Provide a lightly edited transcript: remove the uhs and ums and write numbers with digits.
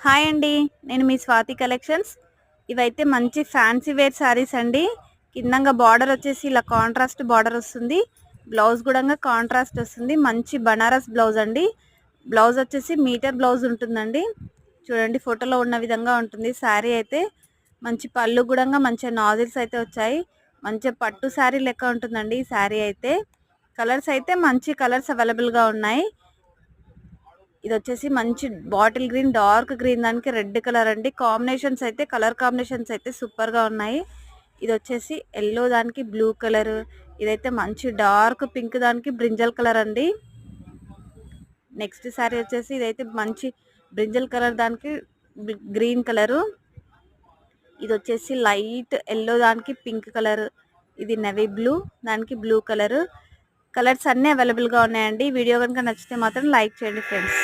Hi అండి, నేను మీ Swathi collections. ఇవైతే మంచి ఫ్యాన్సీ వేర్ శారీస్ అండి. కిందంగా బార్డర్ వచ్చేసి ఇలా కాంట్రాస్ట్ బార్డర్ వస్తుంది. బ్లౌజ్ కూడా కాంట్రాస్ట్ వస్తుంది. మంచి బనారస్ బ్లౌజ్ అండి. బ్లౌజ్ వచ్చేసి మీటర్ బ్లౌజ్ ఉంటుందండి. చూడండి, ఫోటోలో ఉన్న విధంగా ఉంటుంది శారీ అయితే. మంచి పళ్ళు కూడా మంచి నాజిల్స్ అయితే వచ్చాయి. మంచి పట్టు శారీ లెక్క ఉంటుందండి ఈ శారీ అయితే. కలర్స్ అయితే మంచి కలర్స్ అవైలబుల్గా ఉన్నాయి. ఇది వచ్చేసి మంచి బాటిల్ గ్రీన్, డార్క్ గ్రీన్ దానికి రెడ్ కలర్ అండి. కాంబినేషన్స్ అయితే కలర్ కాంబినేషన్స్ అయితే సూపర్ గా ఉన్నాయి. ఇది వచ్చేసి ఎల్లో దానికి బ్లూ కలర్, ఇదైతే మంచి డార్క్ పింక్ దానికి బ్రింజల్ కలర్ అండి. నెక్స్ట్ సారీ వచ్చేసి ఇదైతే మంచి బ్రింజల్ కలర్ దానికి గ్రీన్ కలరు. ఇది వచ్చేసి లైట్ ఎల్లో దానికి పింక్ కలర్, ఇది నెవీ బ్లూ దానికి బ్లూ కలర్. కలర్స్ అన్నీ అవైలబుల్గా ఉన్నాయండి. వీడియో కనుక నచ్చితే మాత్రం లైక్ చేయండి ఫ్రెండ్స్.